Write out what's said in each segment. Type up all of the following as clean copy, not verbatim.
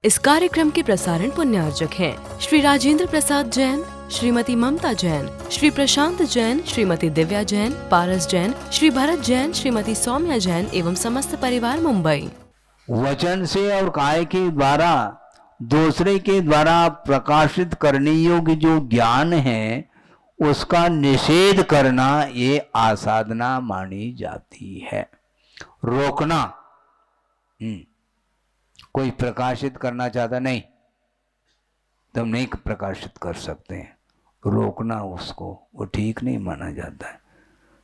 इस कार्यक्रम के प्रसारण पुण्यार्जक हैं श्री राजेंद्र प्रसाद जैन, श्रीमती ममता जैन, श्री प्रशांत जैन, श्रीमती दिव्या जैन, पारस जैन, श्री भरत जैन, श्रीमती सौम्या जैन एवं समस्त परिवार मुंबई। वचन से और काय के द्वारा दूसरे के द्वारा प्रकाशित करने योग्य जो ज्ञान है उसका निषेध करना ये आसाधना मानी जाती है। रोकना, कोई प्रकाशित करना चाहता नहीं, तुम नहीं प्रकाशित कर सकते हैं, रोकना उसको, वो ठीक नहीं माना जाता है।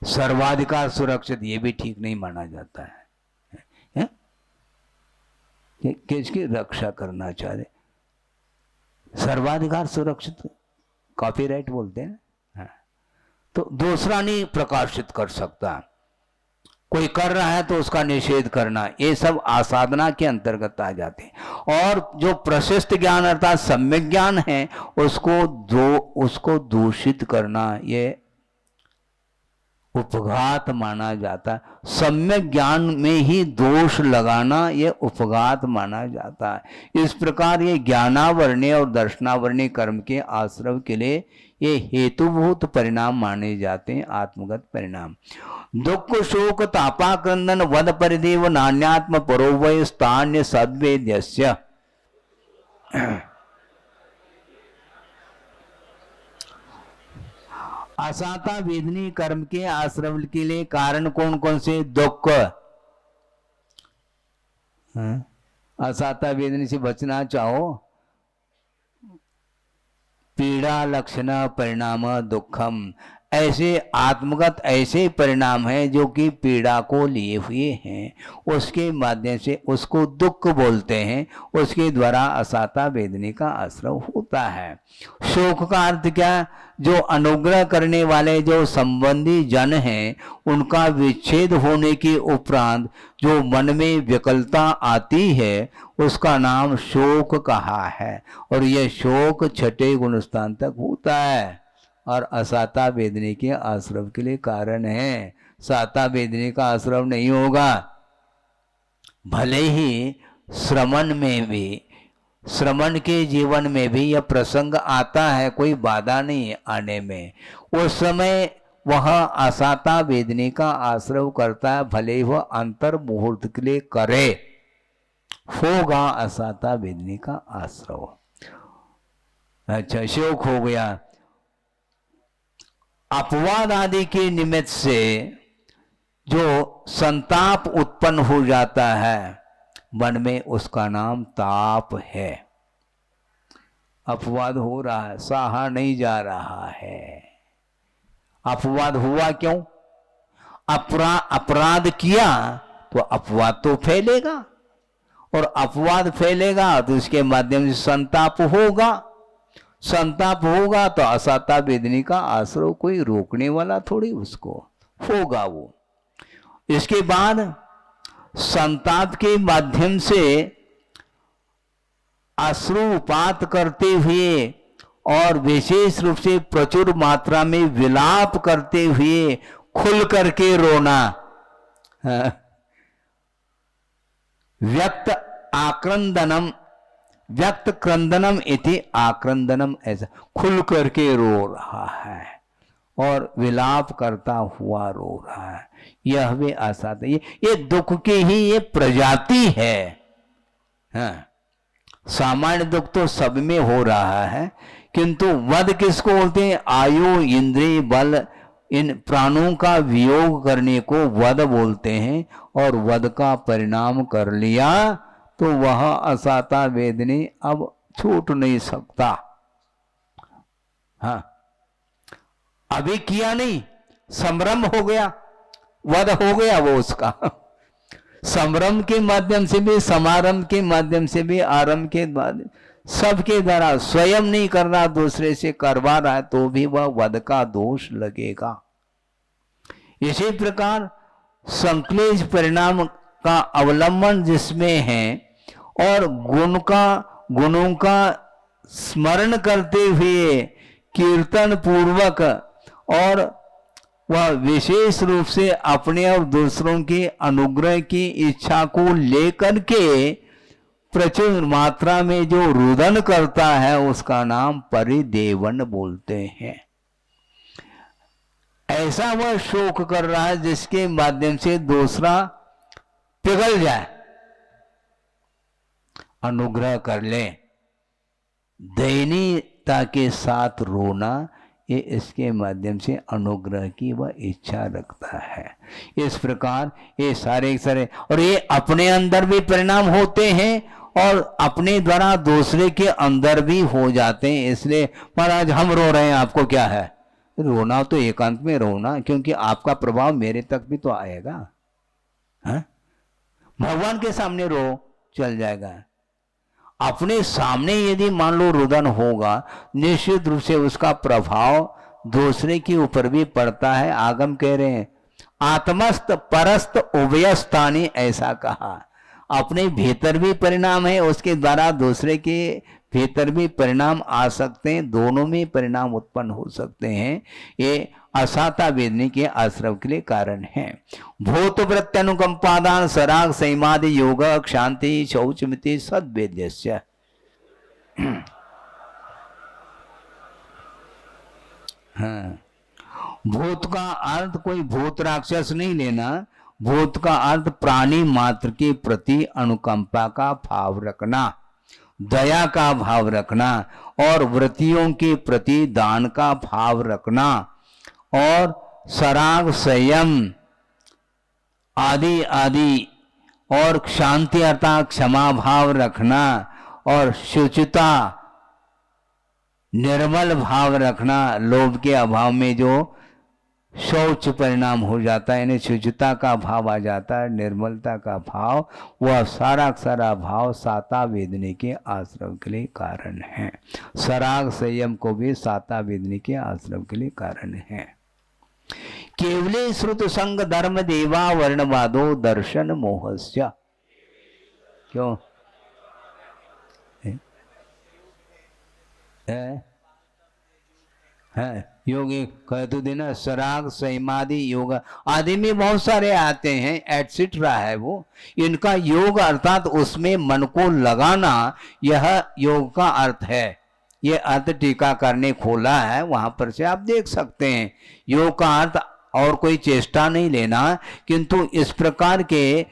सर्वाधिकार सुरक्षित, ये भी ठीक नहीं माना जाता है। किसकी रक्षा करना चाह रहे? सर्वाधिकार सुरक्षित कॉपीराइट बोलते हैं। हाँ। तो दूसरा नहीं प्रकाशित कर सकता, कोई कर रहा है तो उसका निषेध करना, ये सब आसाधना के अंतर्गत आ जाते हैं। और जो प्रशस्त ज्ञान अर्थात सम्यक ज्ञान है उसको दूषित करना ये उपघात माना जाता है। सम्यक ज्ञान में ही दोष लगाना ये उपघात माना जाता है। इस प्रकार ये ज्ञानावरणीय और दर्शनावरणीय कर्म के आश्रव के लिए ये हेतुभूत परिणाम माने जाते हैं, आत्मगत परिणाम। दुख शोक तापाक्रंदन वद परिदेव नान्यात्म परोवय स्थान्य सद्वेद्यस्य। असाता वेदनी कर्म के आश्रव के लिए कारण कौन कौन से? दुख, असाता वेदनी से बचना चाहो, पीड़ा लक्षण परिणाम दुखम, ऐसे आत्मगत ऐसे परिणाम हैं जो कि पीड़ा को लिए हुए हैं, उसके माध्यम से उसको दुख बोलते हैं, उसके द्वारा असाता वेदनी का आश्रव होता है। शोक का अर्थ क्या? जो अनुग्रह करने वाले जो संबंधी जन हैं उनका विच्छेद होने के उपरांत जो मन में विकलता आती है उसका नाम शोक कहा है, और यह शोक छठे गुणस्थान तक होता है और असाता वेदनी के आश्रव के लिए कारण है। साता वेदनी का आश्रव नहीं होगा, भले ही श्रमण के जीवन में भी यह प्रसंग आता है, कोई बाधा नहीं आने में, उस समय वह असाता वेदनी का आश्रव करता है, भले ही वह अंतर मुहूर्त के लिए करे, होगा असाता वेदनी का आश्रव। अच्छा, शोक हो गया। अपवाद आदि के निमित्त से जो संताप उत्पन्न हो जाता है मन में, उसका नाम ताप है। अपवाद हो रहा है, सहा नहीं जा रहा है। अपवाद हुआ क्यों? अपराध किया तो अपवाद तो फैलेगा, और अपवाद फैलेगा तो इसके माध्यम से संताप होगा, संताप होगा तो असाता वेदनी का आश्रव कोई रोकने वाला थोड़ी उसको होगा वो। इसके बाद संताप के माध्यम से अश्रुपात करते हुए और विशेष रूप से प्रचुर मात्रा में विलाप करते हुए खुल करके रोना, व्यक्त आक्रंदनम, व्यक्त क्रंदनम इति आक्रंदनम, ऐसा खुल करके रो रहा है और विलाप करता हुआ रो रहा है, यह वे आसात है। ये दुख की ही ये प्रजाति है। हाँ, सामान्य दुख तो सब में हो रहा है, किंतु वध किसको बोलते हैं? आयु, इंद्रिय बल, इन प्राणों का वियोग करने को वध बोलते हैं, और वध का परिणाम कर लिया तो वह असाता वेदनी अब छूट नहीं सकता। हाँ, अभी किया नहीं, संभ्रम हो गया, वध हो गया वो उसका। संभ्रम के माध्यम से भी, समारंभ के माध्यम से भी, आरंभ के माध्यम, सबके द्वारा, स्वयं नहीं कर रहा दूसरे से करवा रहा है तो भी वह वध का दोष लगेगा। इसी प्रकार संक्लेश परिणाम का अवलंबन जिसमें है और गुणों का स्मरण करते हुए कीर्तन पूर्वक, और वह विशेष रूप से अपने और दूसरों के अनुग्रह की इच्छा को लेकर के प्रचुर मात्रा में जो रुदन करता है उसका नाम परिदेवन बोलते हैं। ऐसा वह शोक कर रहा है जिसके माध्यम से दूसरा पिघल जाए। अनुग्रह कर ले, दयनीयता के साथ रोना, ये इसके माध्यम से अनुग्रह की वह इच्छा रखता है। इस प्रकार ये सारे और ये अपने अंदर भी परिणाम होते हैं और अपने द्वारा दूसरे के अंदर भी हो जाते हैं। इसलिए महाराज हम रो रहे हैं, आपको क्या है? रोना तो एकांत में रोना, क्योंकि आपका प्रभाव मेरे तक भी तो आएगा। हाँ? भगवान के सामने रो, चल जाएगा। अपने सामने यदि मान लो रुदन होगा, निश्चित रूप से उसका प्रभाव दूसरे के ऊपर भी पड़ता है। आगम कह रहे हैं आत्मस्त परस्त उभयस्थानी, ऐसा कहा। अपने भीतर भी परिणाम है, उसके द्वारा दूसरे के भीतर भी परिणाम आ सकते हैं, दोनों में परिणाम उत्पन्न हो सकते हैं। ये असाता वेदनी के आश्रव के लिए कारण है। भूत प्रत्यनुकंपादान सराग संयमादि योग क्षांति शौचमिति सद्वेद्यस्य। हाँ, भूत का अर्थ कोई भूत राक्षस नहीं लेना। भूत का अर्थ प्राणी मात्र के प्रति अनुकंपा का भाव रखना, दया का भाव रखना और व्रतियों के प्रति दान का भाव रखना और सराग संयम आदि आदि और शांति अर्थात क्षमा भाव रखना और शुचिता निर्मल भाव रखना। लोभ के अभाव में जो शौच परिणाम हो जाता है, यानी शुचिता का भाव आ जाता है, निर्मलता का भाव, वह सारा भाव साता वेदनी के आश्रम के लिए कारण है। सराग संयम को भी साता वेदनी के आश्रम के लिए कारण है। केवले श्रुत संग धर्म देवा वर्णवादो दर्शन मोहस्य। क्यों है? योगी कह तो देना, सराग संयमादि योग आदि में बहुत सारे आते हैं, एटसेट्रा है वो। इनका योग अर्थात उसमें मन को लगाना, यह योग का अर्थ है। ये अर्थ टीकाकार ने खोला है, वहां पर से आप देख सकते हैं। योग का अर्थ और कोई चेष्टा नहीं लेना, किंतु इस प्रकार के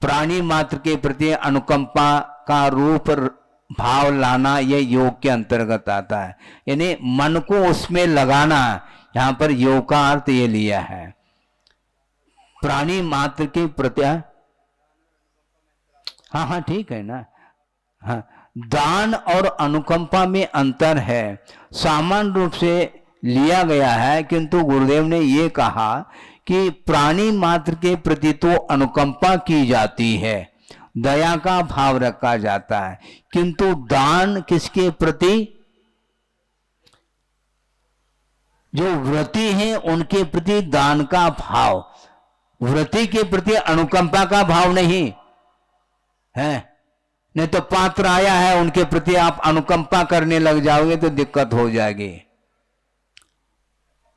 प्राणी मात्र के प्रति अनुकंपा का रूप भाव लाना, यह योग के अंतर्गत आता है। यानी मन को उसमें लगाना, यहां पर योग का अर्थ ये लिया है। प्राणी मात्र के प्रति, हाँ ठीक है ना। हाँ, दान और अनुकंपा में अंतर है, सामान्य रूप से लिया गया है, किंतु गुरुदेव ने ये कहा कि प्राणी मात्र के प्रति तो अनुकंपा की जाती है, दया का भाव रखा जाता है, किंतु दान किसके प्रति? जो व्रती हैं उनके प्रति दान का भाव, व्रती के प्रति अनुकंपा का भाव नहीं है। नहीं तो पात्र आया है, उनके प्रति आप अनुकंपा करने लग जाओगे तो दिक्कत हो जाएगी।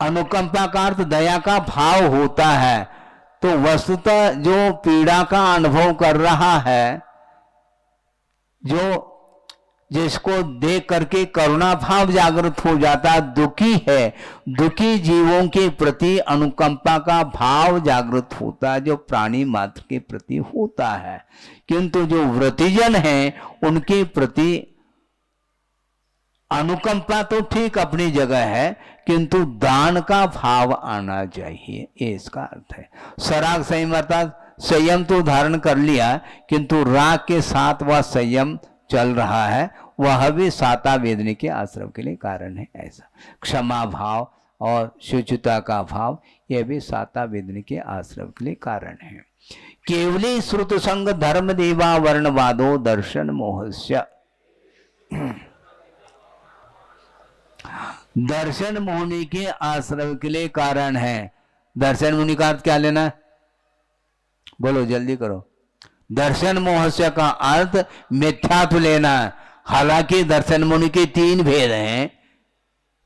अनुकंपा का अर्थ दया का भाव होता है। तो वस्तुतः जो पीड़ा का अनुभव कर रहा है, जो जिसको देख करके करुणा भाव जागृत हो जाता है, दुखी है, दुखी जीवों के प्रति अनुकंपा का भाव जागृत होता है, जो प्राणी मात्र के प्रति होता है। किंतु जो व्रतिजन हैं उनके प्रति अनुकंपा तो ठीक अपनी जगह है, किंतु दान का भाव आना चाहिए, ये इसका अर्थ है। सराग संयम अर्थात संयम तो धारण कर लिया, किंतु राग के साथ वह संयम चल रहा है, वह भी साता वेदनी के आश्रम के लिए कारण है। ऐसा क्षमा भाव और शुचिता का भाव, यह भी साता वेदनी के आश्रम के लिए कारण है। केवली श्रुत संग धर्म देवा वर्णवादो दर्शन मोहस्य। दर्शन मुनि के आश्रय के लिए कारण है। दर्शन मुनि का अर्थ क्या लेना? बोलो जल्दी करो। दर्शन मोहस्य का अर्थ मिथ्यात्व लेना। हालांकि दर्शन मुनि के तीन भेद हैं,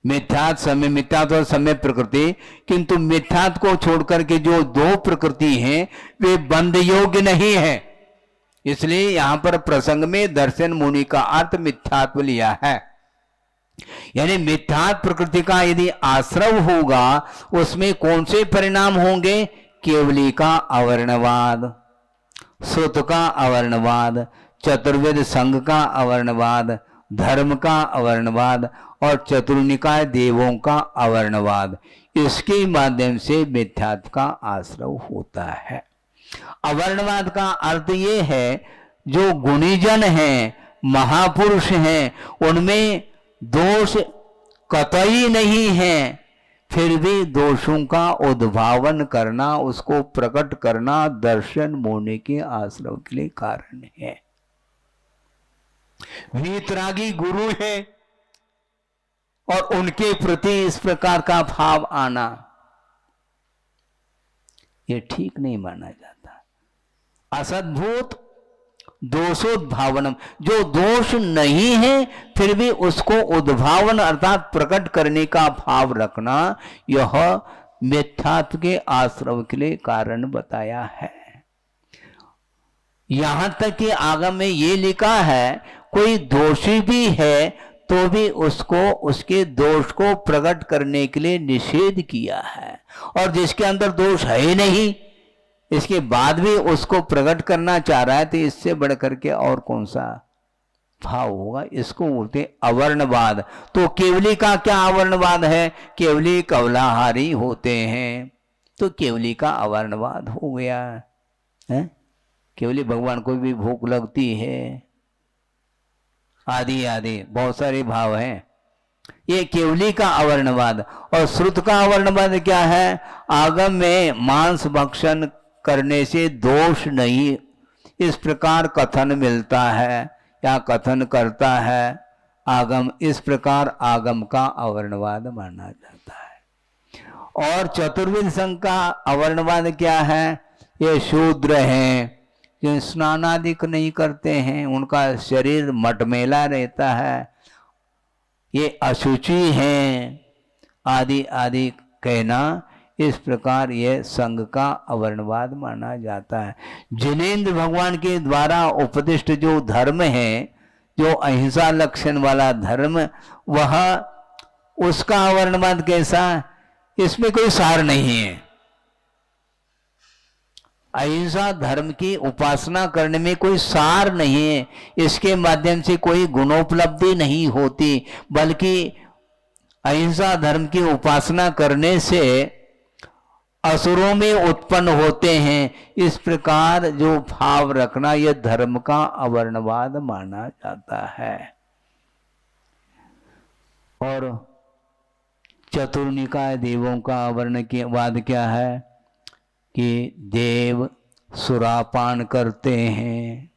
मिथ्यात्व और सम्य प्रकृति, किंतु मिथ्यात्व को छोड़कर के जो दो प्रकृति हैं वे बंध योग्य नहीं है। इसलिए यहां पर प्रसंग में दर्शन मुनि का अर्थ मिथ्यात्व लिया है। यानी मिथ्यात्व प्रकृति का यदि आश्रव होगा उसमें कौन से परिणाम होंगे? केवली का अवर्णवाद, श्रुत का अवर्णवाद, चतुर्वेद संघ का अवर्णवाद, धर्म का अवर्णवाद और चतुर्निकाय देवों का अवर्णवाद, इसके माध्यम से मिथ्यात्व का आश्रव होता है। अवर्णवाद का अर्थ ये है जो गुणीजन हैं, महापुरुष हैं, उनमें दोष कतई नहीं है, फिर भी दोषों का उद्भावन करना, उसको प्रकट करना दर्शन मोने के आश्रव के लिए कारण है। वीतरागी गुरु है और उनके प्रति इस प्रकार का भाव आना ये ठीक नहीं माना जाता। असद्भूत दोषोद्भावनम, जो दोष नहीं है फिर भी उसको उद्भावन अर्थात प्रकट करने का भाव रखना, यह मिथ्यात्व के आश्रव के लिए कारण बताया है। यहां तक कि आगम में ये लिखा है कोई दोषी भी है तो भी उसको उसके दोष को प्रकट करने के लिए निषेध किया है, और जिसके अंदर दोष है ही नहीं इसके बाद भी उसको प्रकट करना चाह रहा है तो इससे बढ़कर के और कौन सा भाव होगा? इसको बोलते अवर्णवाद। तो केवली का क्या अवर्णवाद है? केवली कवलाहारी होते हैं तो केवली का अवर्णवाद हो गया है। केवली भगवान को भी भूख लगती है, आदि आदि बहुत सारे भाव हैं। ये केवली का अवर्णवाद। और श्रुत का अवर्णवाद क्या है? आगम में मांस भक्षण करने से दोष नहीं, इस प्रकार कथन मिलता है या कथन करता है आगम, इस प्रकार आगम का अवर्णवाद माना जाता है। और चतुर्वेद संघ का अवर्णवाद क्या है? ये शूद्र हैं, जो स्नान आदि नहीं करते हैं, उनका शरीर मटमेला रहता है, ये अशुचि हैं, आदि आदि कहना, इस प्रकार यह संघ का अवर्णवाद माना जाता है। जिनेन्द्र भगवान के द्वारा उपदिष्ट जो धर्म है, जो अहिंसा लक्षण वाला धर्म, वह उसका अवर्णवाद कैसा? इसमें कोई सार नहीं है। अहिंसा धर्म की उपासना करने में कोई सार नहीं है, इसके माध्यम से कोई गुणोपलब्धि नहीं होती, बल्कि अहिंसा धर्म की उपासना करने से असुरों में उत्पन्न होते हैं। इस प्रकार जो भाव रखना यह धर्म का अवर्णवाद माना जाता है। और चतुर्निकाय देवों का अवर्णवाद क्या है? कि देव सुरापान करते हैं,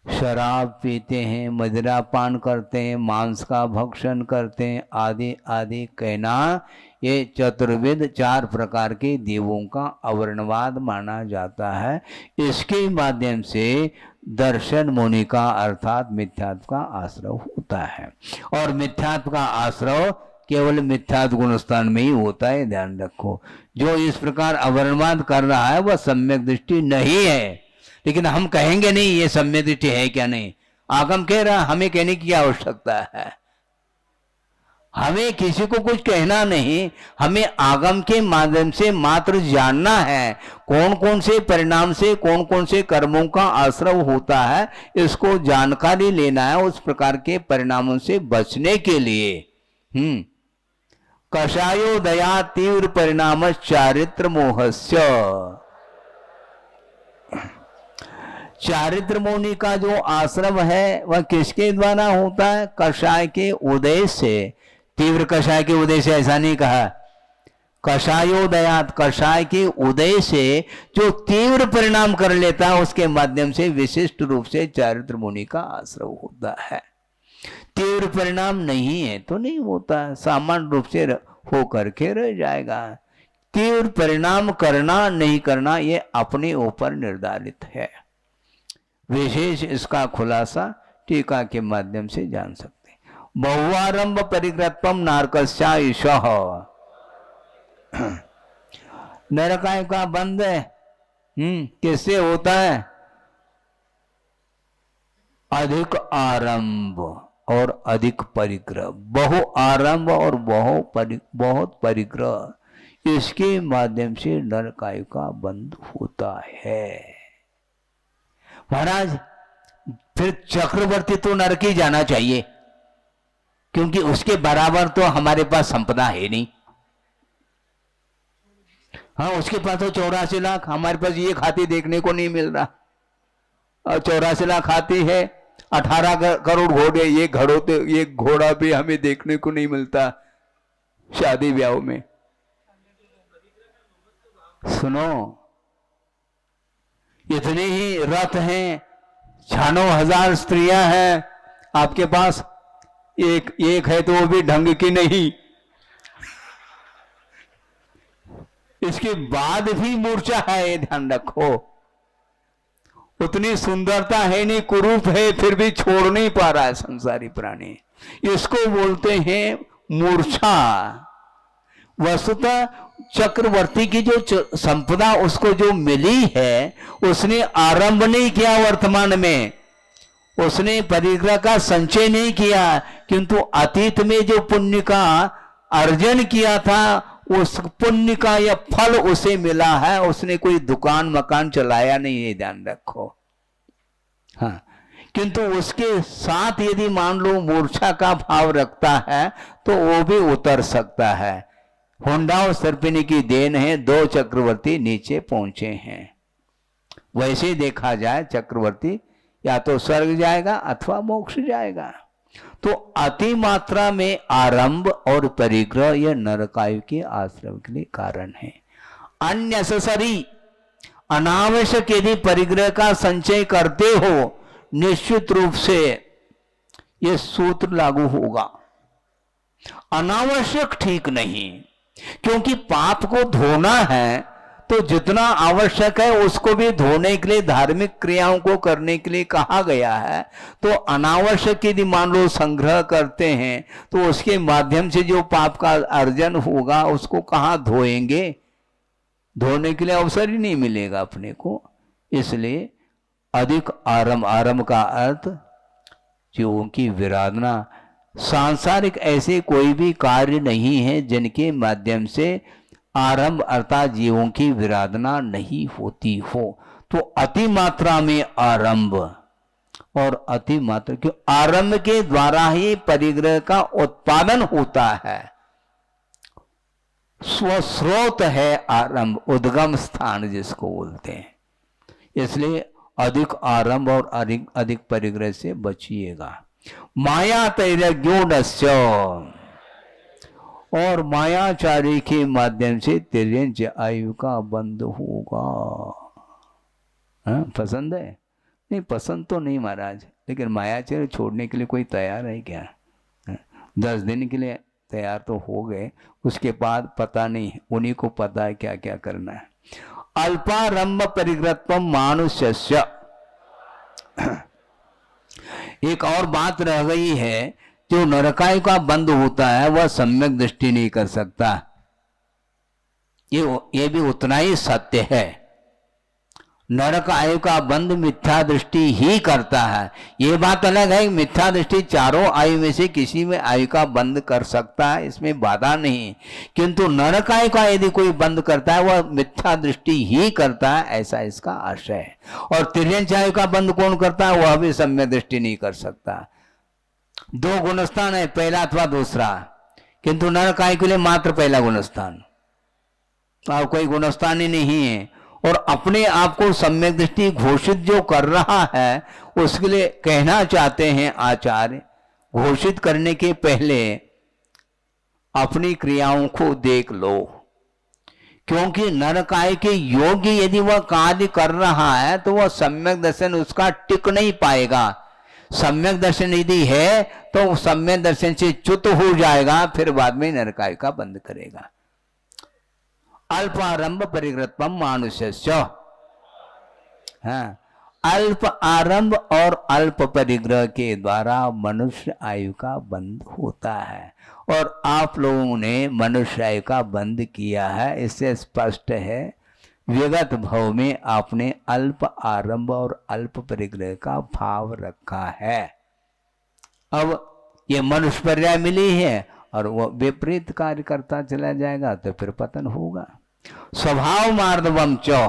शराब पीते हैं, मदिरा पान करते हैं, मांस का भक्षण करते हैं, आदि आदि कहना, ये चतुर्वेद 4 प्रकार के देवों का अवर्णवाद माना जाता है। इसके माध्यम से दर्शन मुनि का अर्थात मिथ्यात्व का आश्रव होता है। और मिथ्यात्व का आश्रव केवल मिथ्यात्व गुणस्थान में ही होता है, ध्यान रखो। जो इस प्रकार अवर्णवाद कर रहा है वह सम्यक दृष्टि नहीं है, लेकिन हम कहेंगे नहीं ये सम्यक दृष्टि है क्या नहीं। आगम कह रहा, हमें कहने की आवश्यकता है? हमें किसी को कुछ कहना नहीं, हमें आगम के माध्यम से मात्र जानना है कौन कौन से परिणाम से कौन कौन से कर्मों का आश्रव होता है, इसको जानकारी लेना है उस प्रकार के परिणामों से बचने के लिए। कषायो दया तीव्र परिणाम चारित्र मोहस्य। चारित्र मुनि का जो आश्रम है वह किसके द्वारा होता है? कषाय के उदय से। तीव्र कषाय के उदय से ऐसा नहीं कहा, कषायोदयात, कषाय के उदय से जो तीव्र परिणाम कर लेता है उसके माध्यम से विशिष्ट रूप से चारित्र मुनि का आश्रव होता है। तीव्र परिणाम नहीं है तो नहीं होता, सामान्य रूप से हो करके रह जाएगा। तीव्र परिणाम करना नहीं करना ये अपने ऊपर निर्धारित है। विशेष इसका खुलासा टीका के माध्यम से जान सकते हैं। बहुआरंभ परिकृतम नारकस्या ईशः। नरकाय का बंद है किससे होता है? अधिक आरंभ और अधिक परिग्रह, बहु आरंभ और बहुत परिग्रह, इसके माध्यम से नरकायु का बंध होता है। महाराज फिर चक्रवर्ती तो नरक ही जाना चाहिए, क्योंकि उसके बराबर तो हमारे पास संपदा है नहीं। हाँ, उसके पास तो 84 लाख, हमारे पास ये हाथी देखने को नहीं मिल रहा। और 84 लाख हाथी है, 18 करोड़ घोड़े, ये घोड़ा भी हमें देखने को नहीं मिलता शादी ब्याह में। सुनो, इतने ही रथ हैं, 96,000 स्त्रियां हैं आपके पास, एक है तो वो भी ढंग की नहीं। इसके बाद भी मूर्छा है, ये ध्यान रखो। उतनी सुंदरता है नहीं, कुरूप है, फिर भी छोड़ नहीं पा रहा है संसारी प्राणी। इसको बोलते हैं मूर्छा। वस्तुतः चक्रवर्ती की जो संपदा उसको जो मिली है, उसने आरंभ नहीं किया वर्तमान में, उसने परिग्रह का संचय नहीं किया, किंतु अतीत में जो पुण्य का अर्जन किया था, उस पुण्य का यह फल उसे मिला है। उसने कोई दुकान मकान चलाया नहीं है, ध्यान रखो। हाँ, किंतु उसके साथ यदि मान लो मूर्छा का भाव रखता है तो वो भी उतर सकता है। होंडा और सर्पिनी की देन है, 2 चक्रवर्ती नीचे पहुंचे हैं। वैसे देखा जाए चक्रवर्ती या तो स्वर्ग जाएगा अथवा मोक्ष जाएगा। तो अति मात्रा में आरंभ और परिग्रह यह नरकायु के आश्रम के लिए कारण है। अननेसेसरी, अनावश्यक यदि परिग्रह का संचय करते हो, निश्चित रूप से यह सूत्र लागू होगा। अनावश्यक ठीक नहीं, क्योंकि पाप को धोना है तो जितना आवश्यक है उसको भी धोने के लिए धार्मिक क्रियाओं को करने के लिए कहा गया है। तो अनावश्यक यदि मान लो संग्रह करते हैं तो उसके माध्यम से जो पाप का अर्जन होगा उसको कहाँ धोएंगे, धोने के लिए अवसर ही नहीं मिलेगा अपने को। इसलिए अधिक आरंभ का अर्थ जीवों की विराधना। सांसारिक ऐसे कोई भी कार्य नहीं है जिनके माध्यम से आरंभ अर्थात जीवों की विराधना नहीं होती हो। तो अति मात्रा में आरंभ और अति मात्रा, क्यों आरंभ के द्वारा ही परिग्रह का उत्पादन होता है। स्वस्रोत है आरंभ, उद्गम स्थान जिसको बोलते हैं। इसलिए अधिक आरंभ और अधिक परिग्रह से बचिएगा। माया तैरज्ञोडस्य, और मायाचारी के माध्यम से तिर्यंच आयु का बंध होगा। पसंद है? नहीं, पसंद तो नहीं महाराज, लेकिन मायाचारी छोड़ने के लिए कोई तैयार है क्या? 10 दिन के लिए तैयार तो हो गए, उसके बाद पता नहीं, उन्हीं को पता है क्या क्या करना है। अल्पारंभ परिग्रहत्व मानुष्यस्य। एक और बात रह गई है, जो नरकायु का बंध होता है वह सम्यक दृष्टि नहीं कर सकता। ये भी उतना ही सत्य है। नरकायु का बंध मिथ्या दृष्टि ही करता है। ये बात अलग है, मिथ्या दृष्टि चारों आयु में से किसी में आयु का बंध कर सकता है, इसमें बाधा नहीं। किंतु नरकायु का यदि कोई बंध करता है वह मिथ्या दृष्टि ही करता है, ऐसा इसका आशय है। और तिर्यंच आयु का बंध कौन करता है? वह भी सम्यक दृष्टि नहीं कर सकता। 2 गुणस्थान है, पहला अथवा दूसरा, किंतु नरकायु के लिए मात्र पहला गुणस्थान, और कोई गुणस्थान ही नहीं है। और अपने आप को सम्यक दृष्टि घोषित जो कर रहा है उसके लिए कहना चाहते हैं आचार्य, घोषित करने के पहले अपनी क्रियाओं को देख लो। क्योंकि नरकायु के योग्य यदि वह कार्य कर रहा है तो वह सम्यक दर्शन उसका टिक नहीं पाएगा। सम्यक दर्शन यदि है तो सम्यक दर्शन से च्युत हो जाएगा, फिर बाद में नरकायु का बंध करेगा। अल्पारंभ परिग्रहत्वम मानुष्यस्य। हाँ, अल्प आरंभ और अल्प परिग्रह के द्वारा मनुष्य आयु का बंध होता है। और आप लोगों ने मनुष्य आयु का बंध किया है, इससे स्पष्ट है विगत भव में आपने अल्प आरंभ और अल्प परिग्रह का भाव रखा है। अब ये मनुष्य पर्याय मिली है और वो विपरीत कार्य करता चला जाएगा तो फिर पतन होगा। स्वभाव मार्दवम चौ,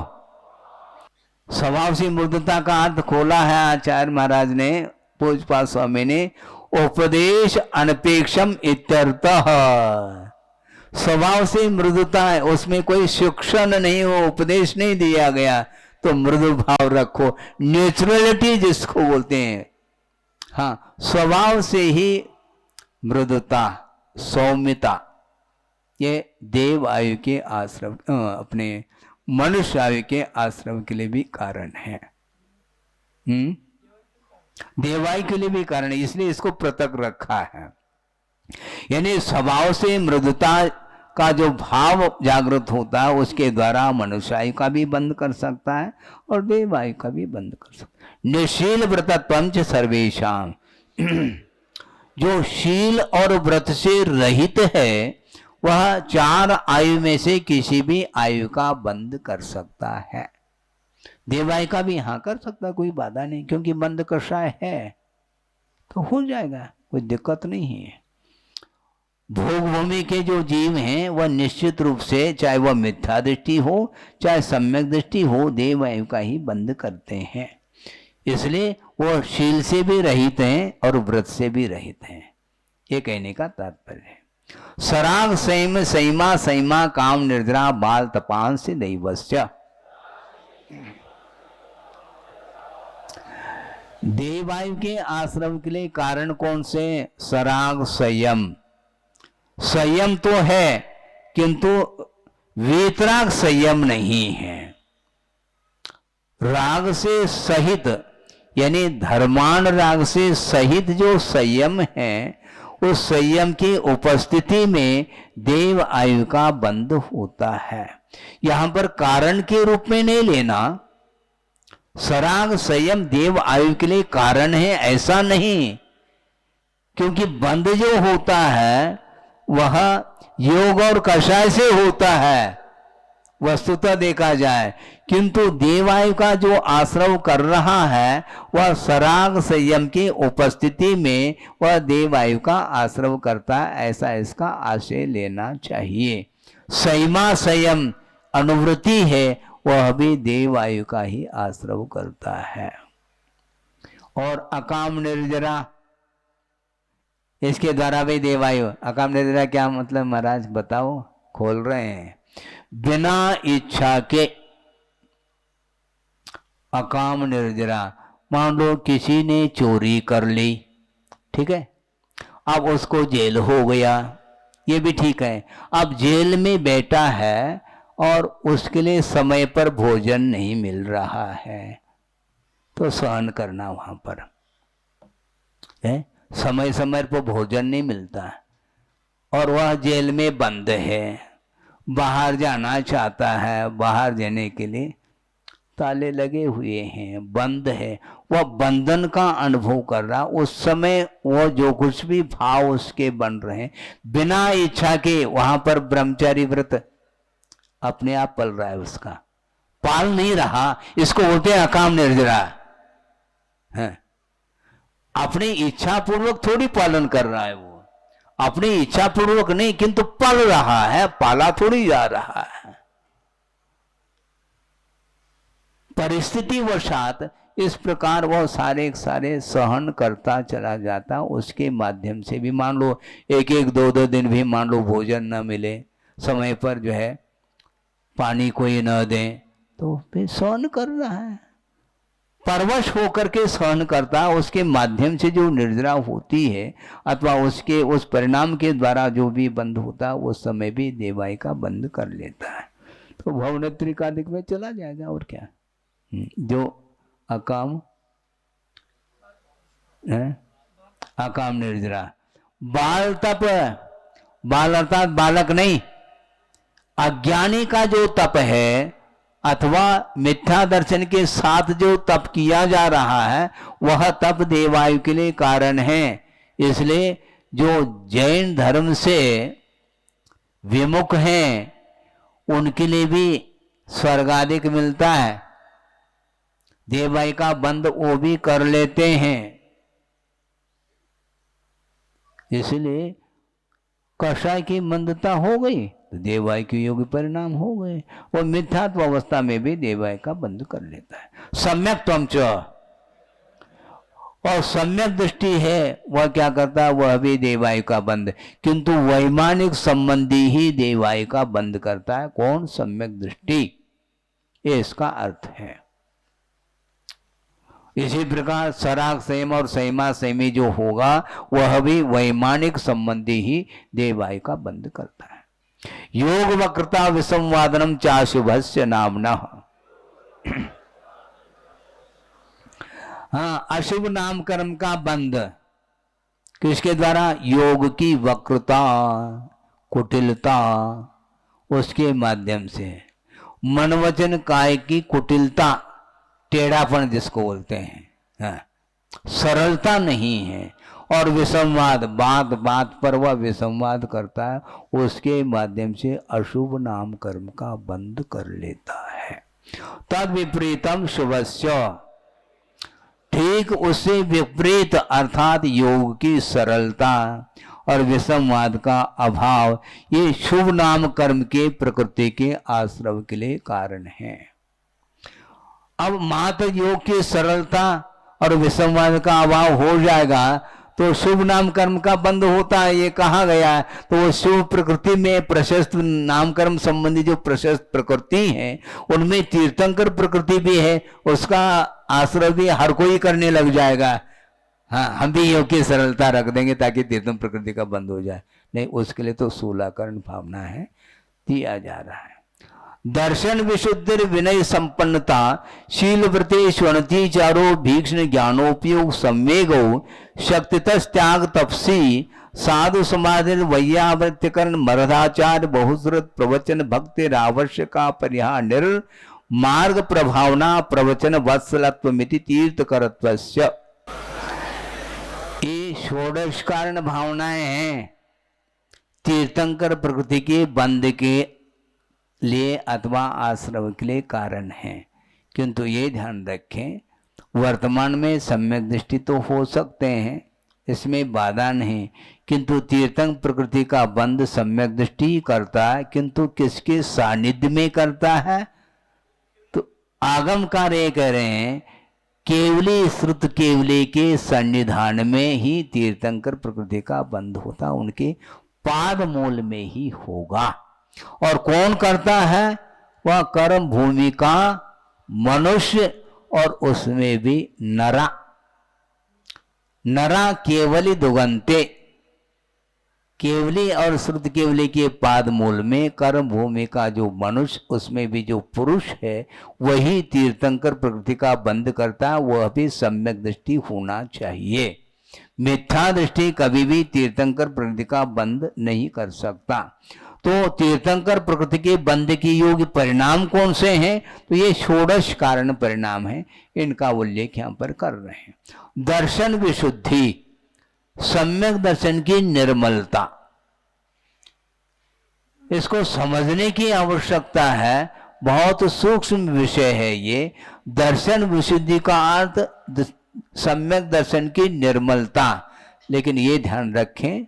स्वभाव से मृदुता का अर्थ खोला है आचार्य महाराज ने, पूज्यपाद स्वामी ने, उपदेश अनपेक्षम इत्यर्थः। स्वभाव से मृदुता है, उसमें कोई शिक्षण नहीं हो, उपदेश नहीं दिया गया, तो मृदु भाव रखो, नेचुरलिटी जिसको बोलते हैं। हाँ, स्वभाव से ही मृदुता, सौम्यता, ये देव आयु के आश्रम, अपने मनुष्य आयु के आश्रम के लिए भी कारण है। देवायु के लिए भी कारण है, इसलिए इसको पृथक रखा है। यानी स्वभाव से मृदुता का जो भाव जागृत होता है उसके द्वारा मनुष्य आयु का भी बंद कर सकता है और देवायु का भी बंद कर सकता है। निशील व्रत पंच सर्वेशाम, जो शील और व्रत से रहित है वह 4 आयु में से किसी भी आयु का बंद कर सकता है। देवायु का भी हाँ कर सकता, कोई बाधा नहीं, क्योंकि बंद कषाय है तो हो जाएगा, कोई दिक्कत नहीं है। भोग भूमि के जो जीव हैं वह निश्चित रूप से, चाहे वह मिथ्या दृष्टि हो चाहे सम्यक दृष्टि हो, देवायु का ही बंद करते हैं। इसलिए वह शील से भी रहित हैं और व्रत से भी रहित हैं, ये कहने का तात्पर्य है। सराग संयम संयमा संयमा काम निर्जरा बाल तपान से दैवस्य। देवायु के आश्रम के लिए कारण कौन से? सराग संयम। संयम तो है किंतु वीतराग संयम नहीं है। राग से सहित यानी धर्मान राग से सहित जो संयम है उस संयम की उपस्थिति में देव आयु का बंध होता है। यहां पर कारण के रूप में नहीं लेना, सराग संयम देव आयु के लिए कारण है ऐसा नहीं, क्योंकि बंध जो होता है वह योग और कषाय से होता है वस्तुतः देखा जाए, किंतु देवायु का जो आश्रव कर रहा है वह सराग संयम की उपस्थिति में वह देवायु का आश्रव करता है, ऐसा इसका आशय लेना चाहिए। संयमा संयम अनुवृत्ति है वह भी देवायु का ही आश्रव करता है। और अकाम निर्जरा, इसके द्वारा भी देवायु। अकाम निर्जरा क्या मतलब महाराज बताओ, खोल रहे हैं। बिना इच्छा के अकाम निर्जरा, मान लो किसी ने चोरी कर ली, ठीक है, अब उसको जेल हो गया, ये भी ठीक है। अब जेल में बैठा है और उसके लिए समय पर भोजन नहीं मिल रहा है तो सहन करना वहां पर है। समय समय पर भोजन नहीं मिलता और वह जेल में बंद है, बाहर जाना चाहता है, बाहर जाने के लिए ताले लगे हुए हैं, बंद है, वह बंधन का अनुभव कर रहा। उस समय वो जो कुछ भी भाव उसके बन रहे हैं बिना इच्छा के, वहां पर ब्रह्मचारी व्रत अपने आप पल रहा है, उसका पाल नहीं रहा, इसको बोलते हैं अकाम निर्जरा है। अपनी इच्छा पूर्वक थोड़ी पालन कर रहा है, वो अपनी इच्छा पूर्वक नहीं किंतु पल रहा है, पाला थोड़ी जा रहा है। परिस्थिति वशात इस प्रकार वह सारे सारे सहन करता चला जाता, उसके माध्यम से भी मान लो एक एक दो दो दिन भी मान लो भोजन न मिले, समय पर जो है पानी कोई न दे तो फिर सहन कर रहा है, परवश होकर के सहन करता, उसके माध्यम से जो निर्जरा होती है अथवा उसके उस परिणाम के द्वारा जो भी बंद होता है उस समय भी देवायु का बंद कर लेता है, तो भवनेत्रिकादिक में चला जाएगा। और क्या जो अकाम है, अकाम निर्जरा। बाल तप, बाल अर्थात बालक नहीं, अज्ञानी का जो तप है अथवा मिथ्या दर्शन के साथ जो तप किया जा रहा है वह तप देवायु के लिए कारण है। इसलिए जो जैन धर्म से विमुख हैं उनके लिए भी स्वर्ग आदि मिलता है, देवाई का बंद वो भी कर लेते हैं। इसलिए कषाय की मंदता हो गई तो देवाई के योग्य परिणाम हो गए। वो मिथ्यात्व अवस्था में भी देवाई का बंद कर लेता है। सम्यक त्वंच, और सम्यक दृष्टि है वह क्या करता है, वह भी देवायु का बंद, किंतु वैमानिक संबंधी ही देवायु का बंद करता है। कौन? सम्यक दृष्टि, ये इसका अर्थ है। इसी प्रकार सराग संयम और संयमा संयमी जो होगा वह भी वैमानिक संबंधी ही देवायु का बंद करता है। योग वक्रता विसंवादनम चाशुभस्य नामना। हाँ, अशुभ नाम कर्म का बंद किसके द्वारा? योग की वक्रता, कुटिलता, उसके माध्यम से। मन वचन काय की कुटिलता, टेढ़ापन जिसको बोलते हैं, हाँ, सरलता नहीं है। और विसंवाद, बात बात पर वह विसंवाद करता है, उसके माध्यम से अशुभ नाम कर्म का बंद कर लेता है। तद विपरीतम शुभस्य, ठीक उससे विपरीत अर्थात योग की सरलता और विसंवाद का अभाव, ये शुभ नाम कर्म के प्रकृति के आश्रव के लिए कारण है। अब मात्र योग की सरलता और विसंवाद का अभाव हो जाएगा तो शुभ नाम कर्म का बंद होता है, ये कहा गया है। तो वो शुभ प्रकृति में प्रशस्त नाम कर्म संबंधी जो प्रशस्त प्रकृति है उनमें तीर्थंकर प्रकृति भी है, उसका आश्रय भी हर कोई करने लग जाएगा। हाँ, हम भी योग की सरलता रख देंगे ताकि तीर्थम प्रकृति का बंद हो जाए, नहीं, उसके लिए तो स्थूलाकरण भावना है, दिया जा रहा है। दर्शन विशुद्धि विनय संपन्नता शील व्रते स्वनति चारो भीक्षण ज्ञानोपयोग संवेगो शक्तितस त्याग तपसी साधु समाधि वैयावृत्तिकरण मरदाचार बहुश्रुत प्रवचन भक्ति आवश्यका परिहार निर मार्ग प्रभावना प्रवचन वत्सलत्वमिति तीर्थ करत्वस्य। ये षोडश कारण भावनाएं हैं तीर्थंकर प्रकृति के बंद के लिए अथवा आश्रव के लिए कारण है। किंतु ये ध्यान रखें, वर्तमान में सम्यक दृष्टि तो हो सकते हैं, इसमें बाधा नहीं, किंतु तीर्थंकर प्रकृति का बंद सम्यक दृष्टि करता है, किंतु किसके सानिध्य में करता है? तो आगमकार ये कह रहे हैं केवली श्रुत केवली के सन्निधान में ही तीर्थंकर प्रकृति का बंद होता, उनके पाद मूल में ही होगा। और कौन करता है? वह कर्म भूमि का मनुष्य, और उसमें भी नरा, नरा केवली दुगंते, केवली और श्रुत केवली के पाद मूल में कर्म भूमि का जो मनुष्य, उसमें भी जो पुरुष है वही तीर्थंकर प्रकृति का बंद करता है। वह भी सम्यक दृष्टि होना चाहिए। मिथ्या दृष्टि कभी भी तीर्थंकर प्रकृति का बंद नहीं कर सकता। तो तीर्थंकर प्रकृति के बंद की योग्य परिणाम कौन से हैं? तो ये षोडश कारण परिणाम हैं, इनका उल्लेख यहां पर कर रहे हैं। दर्शन विशुद्धि, सम्यक दर्शन की निर्मलता, इसको समझने की आवश्यकता है, बहुत सूक्ष्म विषय है ये। दर्शन विशुद्धि का अर्थ सम्यक दर्शन की निर्मलता, लेकिन ये ध्यान रखें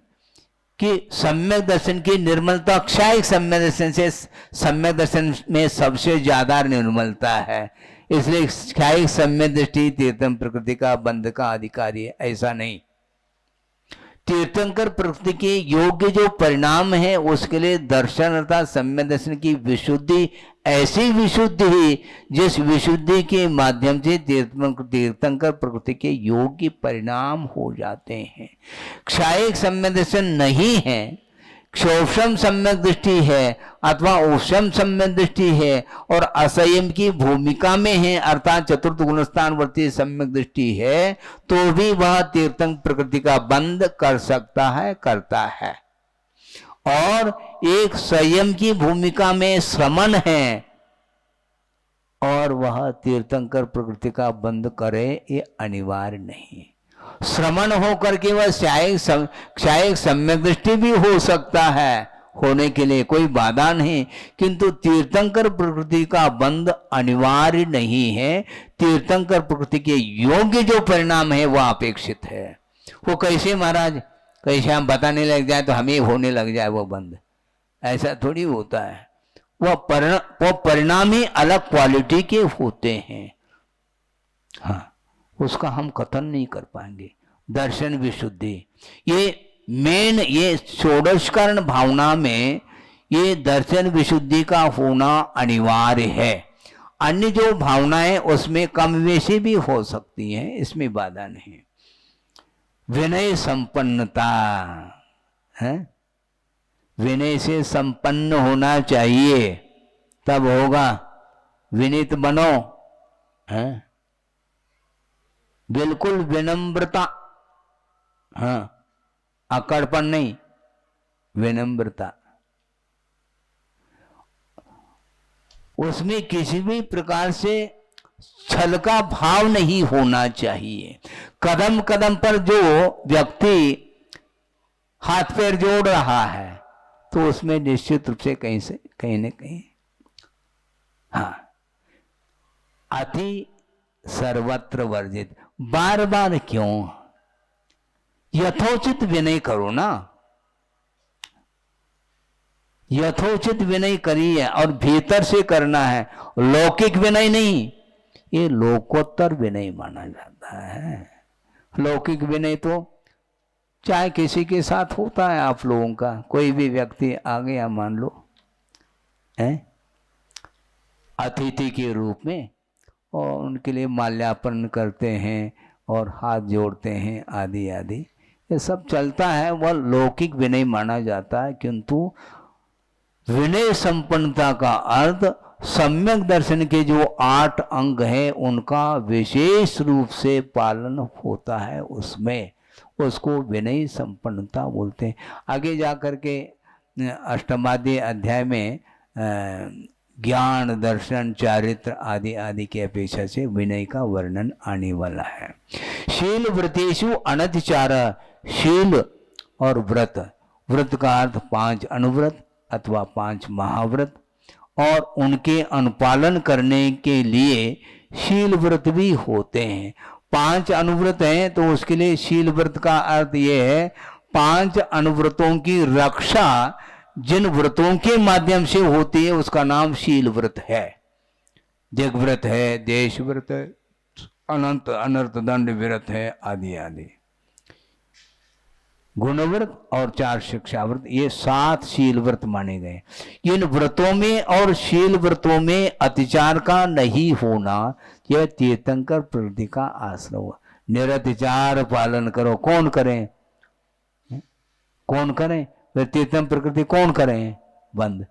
कि सम्यक दर्शन की निर्मलता क्षायिक सम्यक दर्शन से, सम्यक दर्शन में सबसे ज्यादा निर्मलता है, इसलिए क्षायिक सम्यक दृष्टि तीर्थम प्रकृति का बंध का अधिकारी है, ऐसा नहीं। तीर्थंकर प्रकृति के योग्य जो परिणाम है उसके लिए दर्शन अर्थात सम्यक दर्शन की विशुद्धि, ऐसी विशुद्धि जिस विशुद्धि के माध्यम से तीर्थंकर प्रकृति के योग्य परिणाम हो जाते हैं। क्षायिक सम्यक दर्शन नहीं है, क्षोभम सम्यक दृष्टि है अथवा औषम सम्यक दृष्टि है और असंयम की भूमिका में है अर्थात चतुर्थ गुणस्थानवर्ती सम्यक दृष्टि है, तो भी वह तीर्थंकर प्रकृति का बंद कर सकता है, करता है। और एक संयम की भूमिका में श्रमण है और वह तीर्थंकर प्रकृति का बंद करे, ये अनिवार्य नहीं। श्रमण होकर के वह क्षायिक सम्यक दृष्टि भी हो सकता है, होने के लिए कोई बाधा नहीं, किंतु तीर्थंकर प्रकृति का बंध अनिवार्य नहीं है। तीर्थंकर प्रकृति के योग्य जो परिणाम है वह अपेक्षित है। वो कैसे महाराज, कैसे हम बताने लग जाए तो हमें होने लग जाए वो बंध, ऐसा थोड़ी होता है। वो परिणाम ही अलग क्वालिटी के होते हैं। हाँ, उसका हम कथन नहीं कर पाएंगे। दर्शन विशुद्धि, ये मेन, ये षोडश कारण भावना में ये दर्शन विशुद्धि का होना अनिवार्य है। अन्य जो भावनाएं उसमें कम वेशी भी हो सकती हैं, इसमें बाधा नहीं। विनय संपन्नता है, विनय से संपन्न होना चाहिए, तब होगा। विनीत बनो है, बिल्कुल विनम्रता, हाँ, अकड़पन नहीं, विनम्रता। उसमें किसी भी प्रकार से छल का भाव नहीं होना चाहिए। कदम कदम पर जो व्यक्ति हाथ पैर जोड़ रहा है तो उसमें निश्चित रूप से कहीं न कहीं, हाँ, अति सर्वत्र वर्जित। बार बार क्यों, यथोचित विनय करो ना, यथोचित विनय करिए, और भीतर से करना है, लौकिक विनय नहीं। ये लोकोत्तर विनय माना जाता है। लौकिक विनय तो चाहे किसी के साथ होता है, आप लोगों का कोई भी व्यक्ति आ गया मान लो है अतिथि के रूप में, और उनके लिए माल्यार्पण करते हैं और हाथ जोड़ते हैं आदि आदि, ये सब चलता है, वह लौकिक विनय माना जाता है। किंतु विनय संपन्नता का अर्थ सम्यक दर्शन के जो 8 अंग हैं उनका विशेष रूप से पालन होता है, उसमें उसको विनय संपन्नता बोलते हैं। आगे जाकर के अष्टमाध्याय अध्याय में ज्ञान, दर्शन, चारित्र आदि आदि की अपेक्षा से विनय का वर्णन आने वाला है। शील व्रतेषु अनतिचार, शील और व्रत, व्रत का अर्थ 5 अनुव्रत अथवा 5 महाव्रत, और उनके अनुपालन करने के लिए शील व्रत भी होते हैं। 5 अनुव्रत हैं तो उसके लिए शील व्रत का अर्थ ये है 5 अनुव्रतों की रक्षा जिन व्रतों के माध्यम से होती है उसका नाम शील व्रत है। जग व्रत है, देश व्रत है, अनंत अनर्थ दंड व्रत है आदि आदि। गुणव्रत और 4 शिक्षा व्रत, ये 7 शील व्रत माने गए। इन व्रतों में और शील व्रतों में अतिचार का नहीं होना यह तीर्थंकर प्रवृत्ति का आश्रय। निरतिचार पालन करो। कौन करें, कौन करें? वे तीर्थम प्रकृति कौन करें? बंद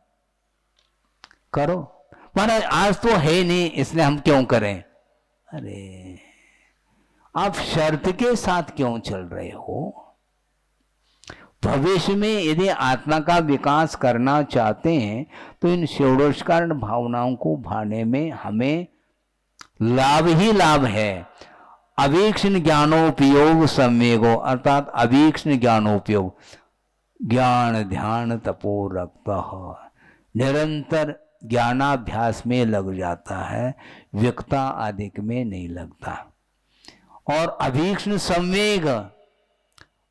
करो। महाराज आज तो है नहीं इसलिए हम क्यों करें? अरे आप शर्त के साथ क्यों चल रहे हो? भविष्य में यदि आत्मा का विकास करना चाहते हैं तो इन षोडश कारण भावनाओं को भाने में हमें लाभ ही लाभ है। अवीक्षण ज्ञानोपयोग सम्वेगो, अर्थात अवीक्षण ज्ञानोपयोग, ज्ञान ध्यान तपो रक्त, निरंतर ज्ञानाभ्यास में लग जाता है, व्यक्ता आदि में नहीं लगता। और अवीक्षण संवेग,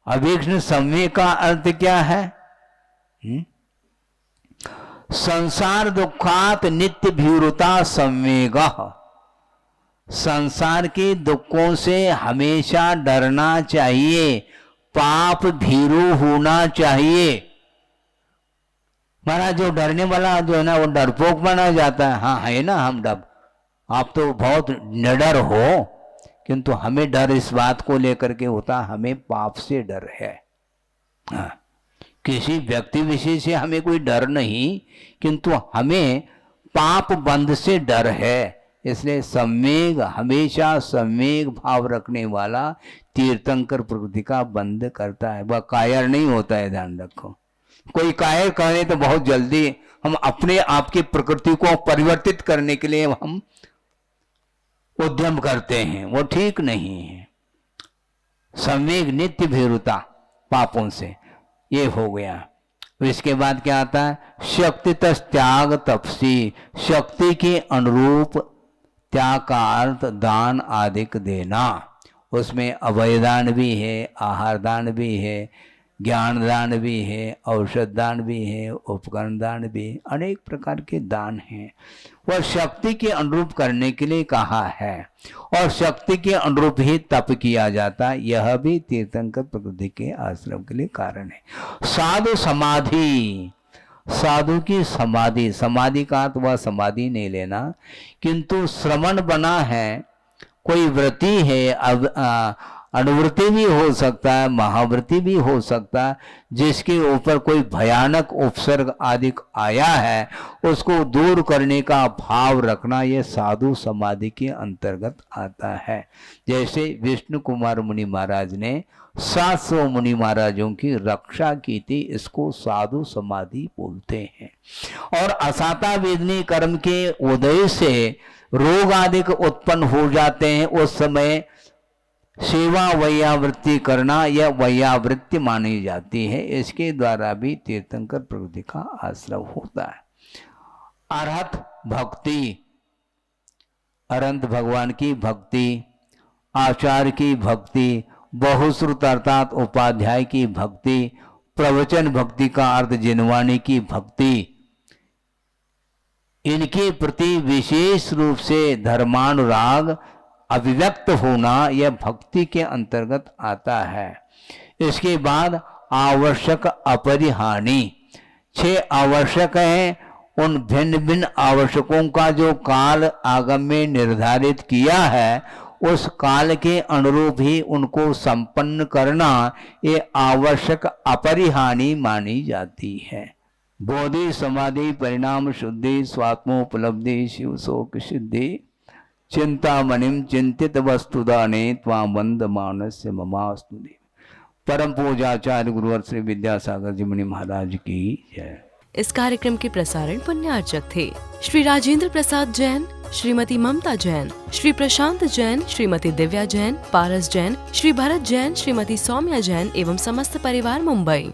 अवीक्षण संवेग का अर्थ क्या है? संसार दुखात नित्य भीरुता संवेग, संसार के दुखों से हमेशा डरना चाहिए, पाप भीरु होना चाहिए। महाराज जो डरने वाला जो है ना वो डरपोक बना जाता है। हाँ है ना, हम डर, आप तो बहुत निडर हो, किंतु हमें डर इस बात को लेकर के होता, हमें पाप से डर है। हाँ, किसी व्यक्ति विशेष से हमें कोई डर नहीं, किंतु हमें पाप बंध से डर है। इसलिए सम्वेग, हमेशा सम्वेग भाव रखने वाला तीर्थंकर प्रकृति का बंध करता है, वह कायर नहीं होता है। ध्यान रखो, कोई कायर करे तो बहुत जल्दी हम अपने आप की प्रकृति को परिवर्तित करने के लिए हम उद्यम करते हैं, वो ठीक नहीं है। संवेग नित्य भीरुता पापों से, ये हो गया। इसके बाद क्या आता है, शक्ति तस् त्याग तपसी, शक्ति के अनुरूप त्याग का अर्थ दान आदिक देना। उसमें अभय दान भी है, आहार दान भी है, ज्ञान दान भी है, औषध दान भी है, उपकरण दान भी, अनेक प्रकार के दान हैं। वह शक्ति के अनुरूप करने के लिए कहा है और शक्ति के अनुरूप ही तप किया जाता है। यह भी तीर्थंकर प्रकृति के आश्रम के लिए कारण है। साधु समाधि, साधु की समाधि, समाधि का अर्थ वह समाधि नहीं लेना, किंतु श्रवण बना है, कोई व्रति है, अनुवृत्ति भी हो सकता है, महावृत्ति भी हो सकता है, जिसके ऊपर कोई भयानक उपसर्ग आदि आया है, उसको दूर करने का भाव रखना, यह साधु समाधि के अंतर्गत आता है। जैसे विष्णु कुमार मुनि महाराज ने 700 मुनि महाराजों की रक्षा की थी, इसको साधु समाधि बोलते हैं। और असाता वेदनी कर्म के उदय से रोग आदि उत्पन्न हो जाते हैं, उस समय सेवा वैयावृत्ति करना यह वैयावृत्ति मानी जाती है। इसके द्वारा भी तीर्थंकर प्रकृति का आश्रय होता है। अरहत भक्ति, अनंत भगवान की भक्ति, आचार्य की भक्ति, बहुश्रुत अर्थात उपाध्याय की भक्ति, प्रवचन भक्ति का अर्थ जिनवाणी की भक्ति, इनके प्रति विशेष रूप से धर्मानुराग अभिव्यक्त होना, यह भक्ति के अंतर्गत आता है। इसके बाद आवश्यक अपरिहानी, 6 आवश्यक हैं, उन भिन्न भिन्न आवश्यकों का जो काल आगम में निर्धारित किया है, उस काल के अनुरूप ही उनको संपन्न करना, ये आवश्यक अपरिहानी मानी जाती है। बोधि समाधि परिणाम शुद्धि स्वात्मोपलब्धि शिव शोक सिद्धि चिंतामणिम चिंतित वस्तुदाने त्वां वंद मानस्य ममास्तु। परम पूजाचार्य गुरुवर श्री विद्यासागर जी मुनि महाराज की जय। इस कार्यक्रम के प्रसारण पुण्यार्चक थे श्री राजेंद्र प्रसाद जैन, श्रीमती ममता जैन, श्री प्रशांत जैन, श्रीमती दिव्या जैन, पारस जैन, श्री भरत जैन, श्रीमती सौम्या जैन एवं समस्त परिवार मुंबई।